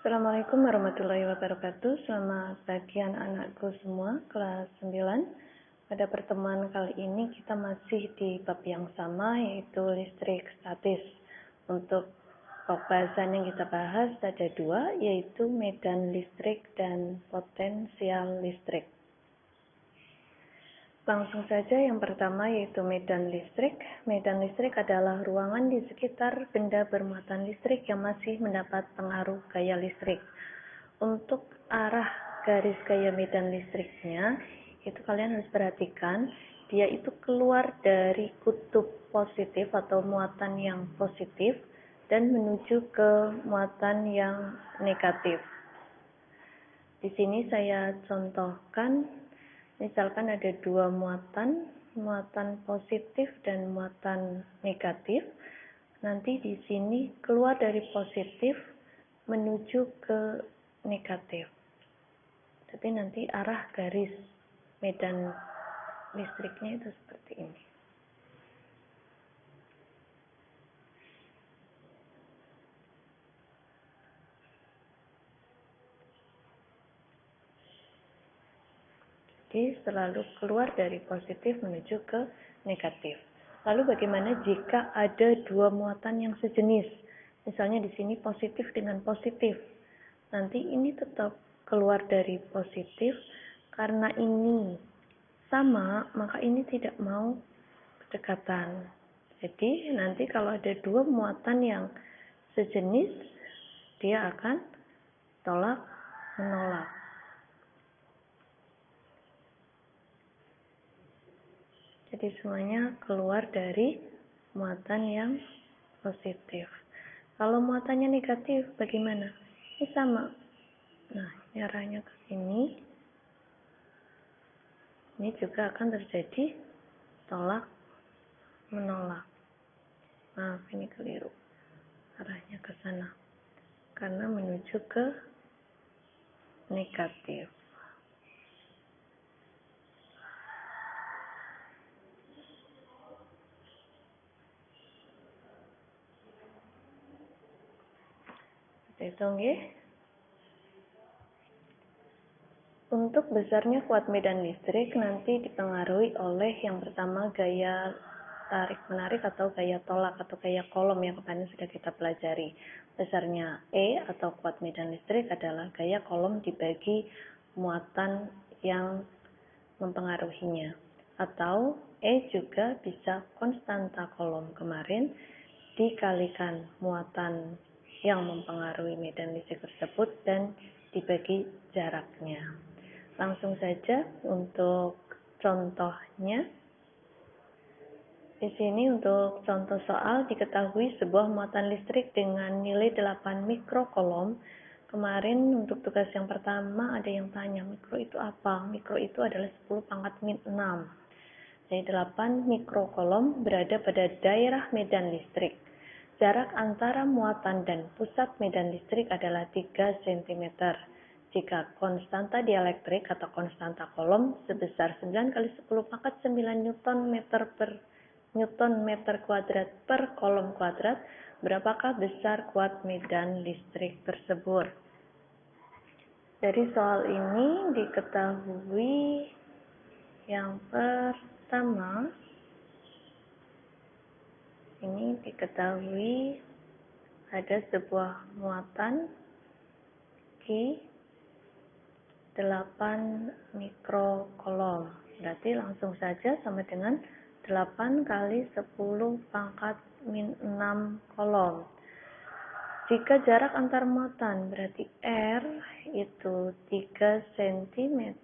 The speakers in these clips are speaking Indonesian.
Assalamualaikum warahmatullahi wabarakatuh. Selamat pagi anak-anakku semua, kelas 9. Pada pertemuan kali ini kita masih di bab yang sama, yaitu listrik statis. Untuk pembahasan yang kita bahas ada dua, yaitu medan listrik dan potensial listrik. Langsung saja yang pertama yaitu medan listrik. Medan listrik adalah ruangan di sekitar benda bermuatan listrik yang masih mendapat pengaruh gaya listrik. Untuk arah garis gaya medan listriknya, itu kalian harus perhatikan, dia itu keluar dari kutub positif atau muatan yang positif dan menuju ke muatan yang negatif. Di sini saya contohkan. Misalkan ada dua muatan positif dan muatan negatif. Nanti di sini keluar dari positif menuju ke negatif. Jadi nanti arah garis medan listriknya itu seperti ini. Jadi selalu keluar dari positif menuju ke negatif. Lalu bagaimana jika ada dua muatan yang sejenis? Misalnya di sini positif dengan positif. Nanti ini tetap keluar dari positif. Karena ini sama, maka ini tidak mau berdekatan. Jadi nanti kalau ada dua muatan yang sejenis, dia akan tolak menolak. Jadi semuanya keluar dari muatan yang positif. Kalau muatannya negatif, bagaimana? Ini sama. Nah, ini arahnya ke sini. Ini juga akan terjadi tolak menolak. Maaf, ini keliru. Arahnya ke sana. Karena menuju ke negatif. Hitung ya. Untuk besarnya kuat medan listrik nanti dipengaruhi oleh yang pertama gaya tarik-menarik atau gaya tolak atau gaya kolom yang kemarin sudah kita pelajari. Besarnya E atau kuat medan listrik adalah gaya kolom dibagi muatan yang mempengaruhinya. Atau E juga bisa konstanta kolom kemarin dikalikan muatan yang mempengaruhi medan listrik tersebut dan dibagi jaraknya. Langsung saja untuk contohnya. Di sini untuk contoh soal diketahui sebuah muatan listrik dengan nilai 8 mikrokolom. Kemarin untuk tugas yang pertama ada yang tanya, mikro itu apa? Mikro itu adalah 10 pangkat min 6. Jadi 8 mikrokolom berada pada daerah medan listrik. Jarak antara muatan dan pusat medan listrik adalah 3 cm. Jika konstanta dielektrik atau konstanta kolom sebesar 9 kali 10 pangkat 9 Newton meter kuadrat per kolom kuadrat, berapakah besar kuat medan listrik tersebut? Dari soal ini diketahui yang pertama, ini diketahui ada sebuah muatan Q 8 mikrokolom. Berarti langsung saja sama dengan 8 kali 10 pangkat min 6 kolom. Jika jarak antar muatan berarti R itu 3 cm,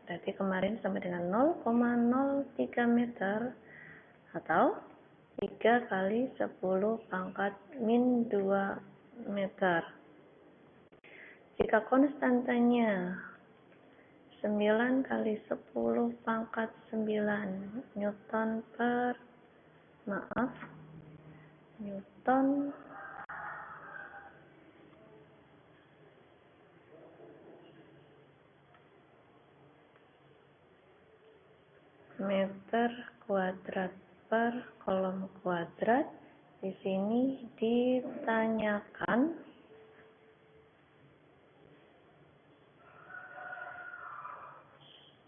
berarti kemarin sama dengan 0,03 meter atau 3 kali 10 pangkat min 2 meter. Jika konstantanya 9 kali 10 pangkat 9 Newton meter kuadrat per kolom kuadrat. Di sini ditanyakan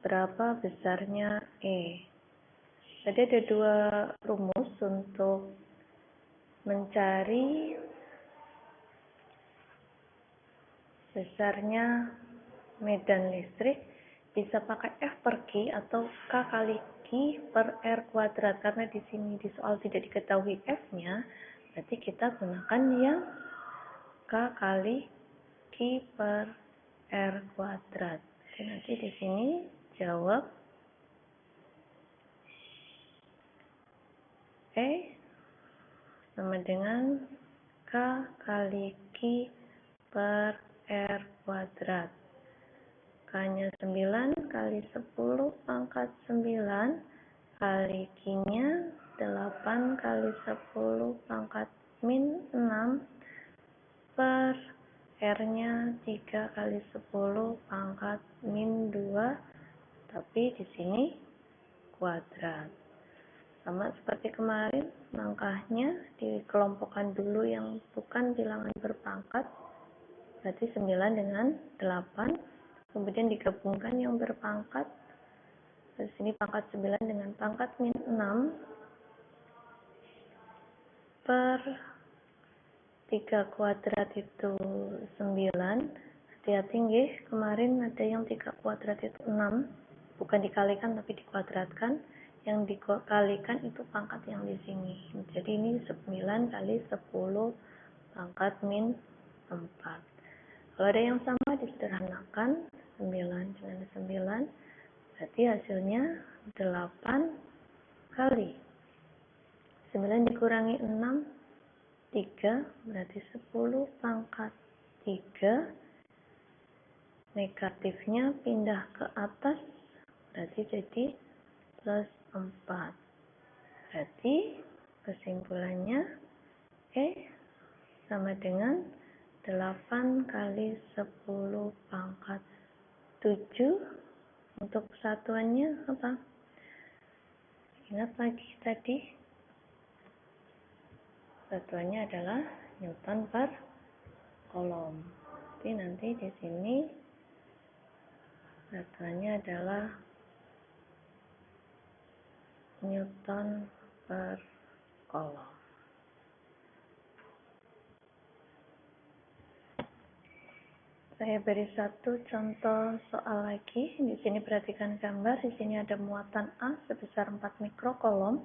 berapa besarnya E. Tadi ada dua rumus untuk mencari besarnya medan listrik. Bisa pakai F per Q atau K kali Q per R kuadrat. Karena di sini di soal tidak diketahui F-nya, berarti kita gunakan yang K kali Q per R kuadrat. Jadi nanti di sini jawab E sama dengan K kali Q per R kuadrat. K-nya 9 kali 10 pangkat 9 kali Q-nya 8 kali 10 pangkat min 6 per R-nya 3 kali 10 pangkat min 2, tapi di sini kuadrat. Sama seperti kemarin, langkahnya dikelompokkan dulu yang bukan bilangan berpangkat, berarti 9 dengan 8. Kemudian digabungkan yang berpangkat. Di sini pangkat 9 dengan pangkat min 6 per 3 kuadrat itu 9. Hati-hati nggih, kemarin ada yang 3 kuadrat itu 6. Bukan dikalikan tapi dikuadratkan. Yang dikalikan itu pangkat yang di sini. Jadi ini 9 kali 10 pangkat min 4. Kalau ada yang sama disederhanakan, 9 dengan 9, berarti hasilnya 8 kali 9 dikurangi 6, 3, berarti 10 pangkat 3, negatifnya pindah ke atas, berarti jadi plus 4. Berarti kesimpulannya E sama dengan 8 kali 10 pangkat 7. Untuk satuannya apa? Ingat lagi tadi. Satuannya adalah Newton per kolom. Jadi nanti di sini satuannya adalah Newton per kolom. Saya beri satu contoh soal lagi. Di sini perhatikan gambar. Di sini ada muatan A sebesar 4 mikrokolom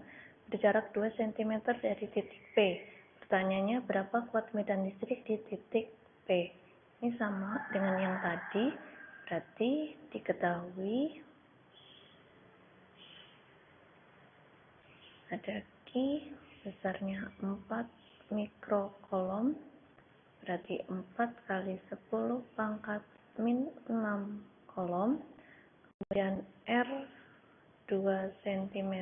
berjarak 2 cm dari titik P. Pertanyaannya, berapa kuat medan listrik di titik P? Ini sama dengan yang tadi. Berarti diketahui ada Q besarnya 4 mikrokolom. Berarti 4 kali 10 pangkat min 6 kolom. Kemudian R 2 cm.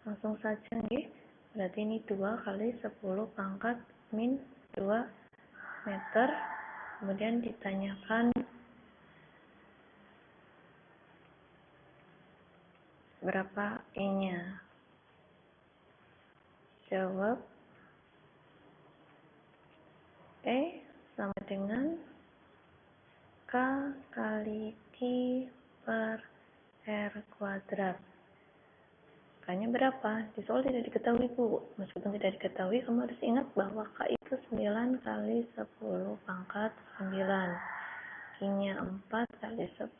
Langsung saja nih. Berarti ini 2 kali 10 pangkat min 2 meter. Kemudian ditanyakan berapa E-nya. Jawab E sama dengan K kali Q per R kuadrat. K-nya berapa? Di soal tidak diketahui, Bu. Meskipun tidak diketahui, kamu harus ingat bahwa K itu 9 kali 10 pangkat 9. Q-nya 4 kali 10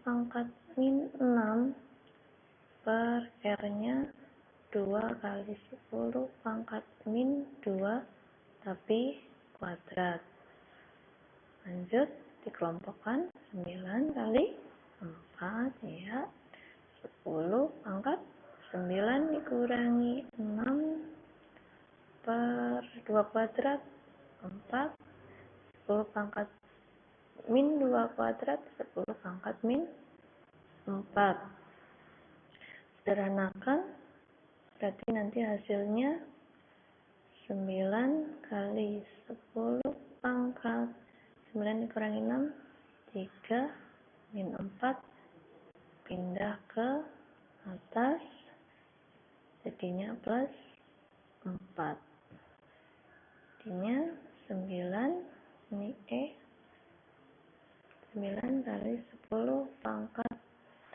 pangkat min 6 per R-nya 2 kali 10 pangkat min 2, tapi kuadrat. Lanjut, dikelompokkan 9 kali 4, ya. 10 pangkat 9 dikurangi 6 per 2 kuadrat, 4. 10 pangkat min 2 kuadrat, 10 pangkat min 4. Sederhanakan, berarti nanti hasilnya 9 kali 10 pangkat 9 dikurangi 6, 3 min 4, pindah ke atas, jadinya plus 4. Jadinya 9, ini E, 9 kali 10 pangkat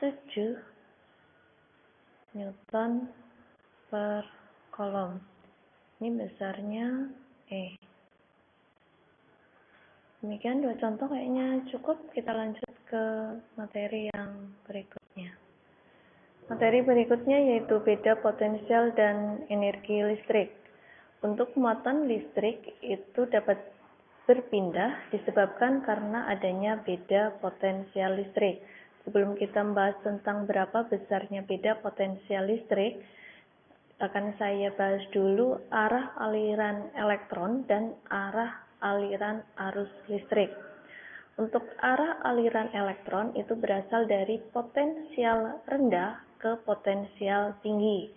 7. Newton per kolom. Ini besarnya E. Demikian 2 contoh kayaknya cukup. Kita lanjut ke materi yang berikutnya. Materi berikutnya yaitu beda potensial dan energi listrik. Untuk muatan listrik itu dapat berpindah disebabkan karena adanya beda potensial listrik. Sebelum kita membahas tentang berapa besarnya beda potensial listrik, akan saya bahas dulu arah aliran elektron dan arah aliran arus listrik. Untuk arah aliran elektron itu berasal dari potensial rendah ke potensial tinggi.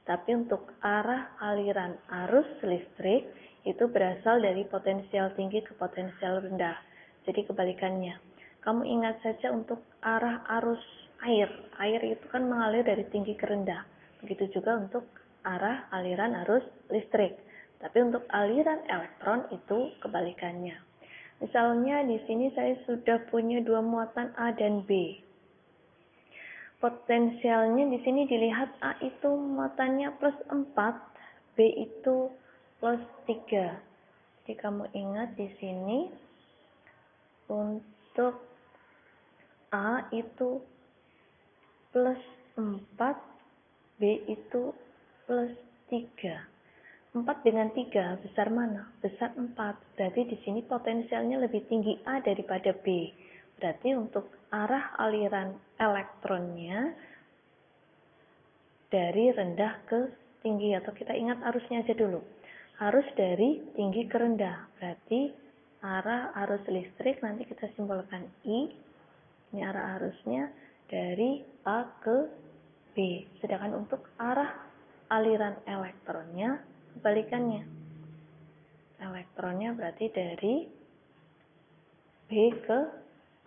Tapi untuk arah aliran arus listrik itu berasal dari potensial tinggi ke potensial rendah. Jadi kebalikannya. Kamu ingat saja untuk arah arus air. Air itu kan mengalir dari tinggi ke rendah. Begitu juga untuk arah aliran arus listrik. Tapi untuk aliran elektron itu kebalikannya. Misalnya di sini saya sudah punya 2 muatan A dan B. Potensialnya di sini dilihat A itu muatannya plus 4, B itu plus 3. Jadi kamu ingat di sini untuk A itu plus 4, B itu plus 3. 4 dengan 3 besar mana? Besar 4. Berarti di sini potensialnya lebih tinggi A daripada B. Berarti untuk arah aliran elektronnya dari rendah ke tinggi, atau kita ingat arusnya aja dulu. Arus dari tinggi ke rendah. Berarti arah arus listrik nanti kita simbolkan I. Ini arah arusnya dari A ke B. Sedangkan untuk arah aliran elektronnya kebalikannya. Elektronnya berarti dari B ke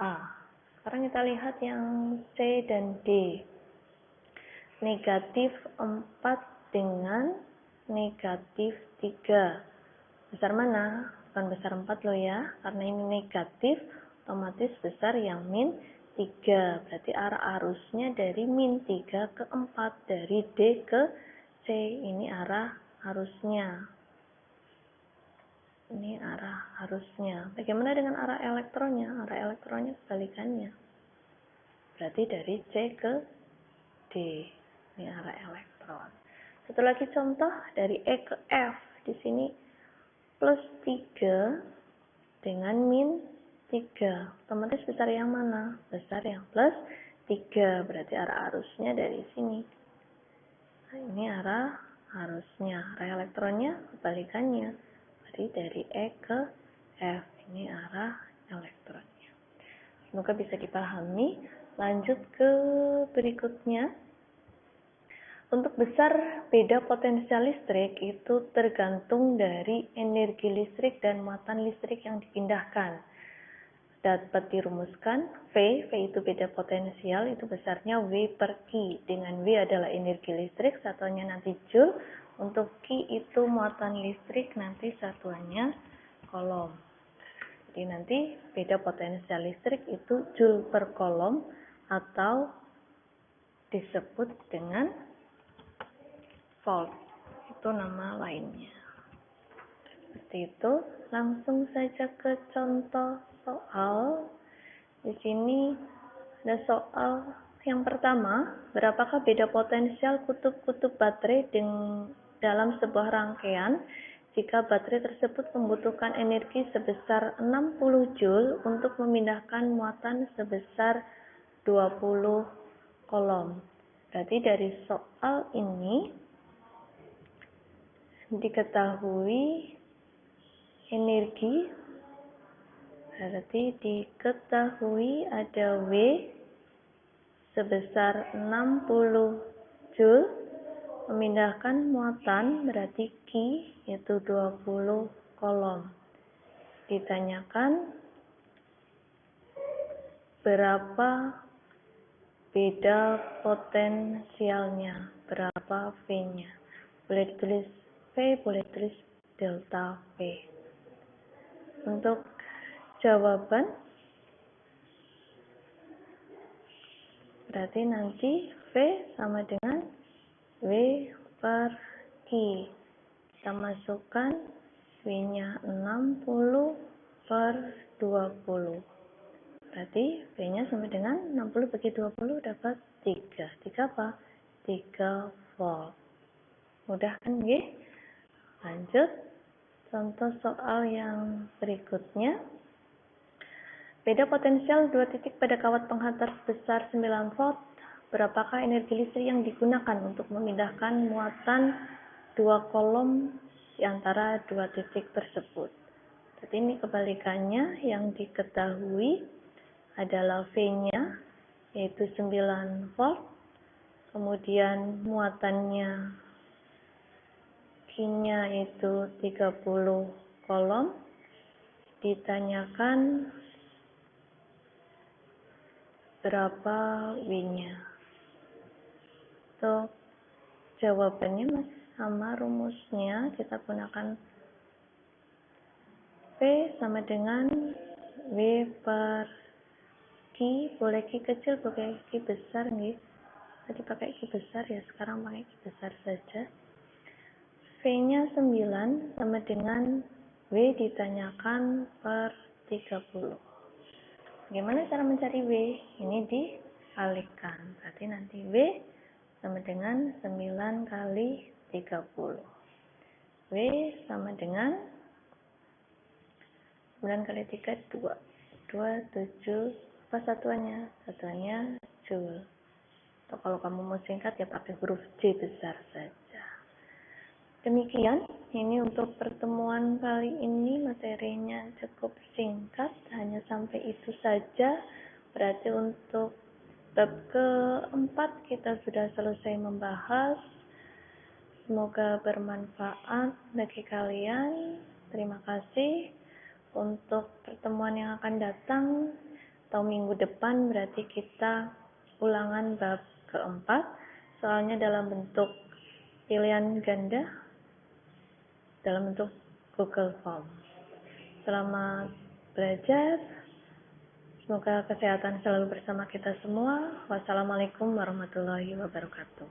A. Sekarang kita lihat yang C dan D. Negatif 4 dengan negatif 3. Besar mana? Bukan besar 4 loh ya. Karena ini negatif, otomatis besar yang min 3. Berarti arah arusnya dari min 3 ke 4. Dari D ke C. Ini arah arusnya. Ini arah arusnya. Bagaimana dengan arah elektronnya? Arah elektronnya kebalikannya. Berarti dari C ke D. Ini arah elektron. Satu lagi contoh dari E ke F. Di sini plus 3 dengan min 3. Otomatis besar yang mana? Besar yang plus 3. Berarti arah arusnya dari sini. Nah, ini arah arusnya. Arah elektronnya kebalikannya. Berarti dari E ke F. Ini arah elektronnya. Semoga bisa dipahami. Lanjut ke berikutnya. Untuk besar beda potensial listrik itu tergantung dari energi listrik dan muatan listrik yang dipindahkan. Dapat dirumuskan V itu beda potensial, itu besarnya V per Q, dengan V adalah energi listrik, satuannya nanti Joule, untuk Q itu muatan listrik, nanti satuannya kolom. Jadi nanti beda potensial listrik itu Joule per kolom, atau disebut dengan volt, itu nama lainnya. Seperti itu, langsung saja ke contoh soal. Di sini ada soal yang pertama, berapakah beda potensial kutub-kutub baterai dalam sebuah rangkaian jika baterai tersebut membutuhkan energi sebesar 60 Joule untuk memindahkan muatan sebesar 20 kolom. Berarti dari soal ini diketahui energi, berarti diketahui ada W sebesar 60 Joule, memindahkan muatan berarti Q yaitu 20 kolom. Ditanyakan berapa beda potensialnya, berapa V-nya. Boleh ditulis V, boleh tulis delta V. Untuk jawaban Berarti nanti V sama dengan W per Q. Kita masukkan V-nya 60 per 20. Berarti V-nya sama dengan 60 bagi 20 dapat 3. 3 apa? 3 volt. Mudah kan, nggih? Lanjut. Contoh soal yang berikutnya. Beda potensial 2 titik pada kawat penghantar sebesar 9 volt. Berapakah energi listrik yang digunakan untuk memindahkan muatan 2 kolom di antara 2 titik tersebut? Jadi ini kebalikannya, yang diketahui adalah V-nya yaitu 9 volt. Kemudian muatannya Q-nya itu 30 kolom. Ditanyakan berapa W-nya. Untuk jawabannya masih sama rumusnya, kita gunakan P sama dengan W per Q. Boleh Q kecil, boleh Q besar nih. Tadi pakai Q besar ya, sekarang pakai Q besar saja. V-nya 9 sama dengan W ditanyakan per 30. Bagaimana cara mencari W? Ini dialihkan. Berarti nanti W sama dengan 9 kali 30. W sama dengan 9 kali 3, 2. 2, 7. Apa satuannya? Satuannya Joule. Atau kalau kamu mau singkat ya pakai huruf J besar saja. Demikian, ini untuk pertemuan kali ini materinya cukup singkat, hanya sampai itu saja. Berarti untuk bab keempat kita sudah selesai membahas. Semoga bermanfaat bagi kalian. Terima kasih. Untuk pertemuan yang akan datang atau minggu depan berarti kita ulangan bab keempat, soalnya dalam bentuk pilihan ganda dalam bentuk Google Form. Selamat belajar. Semoga kesehatan selalu bersama kita semua. Wassalamualaikum warahmatullahi wabarakatuh.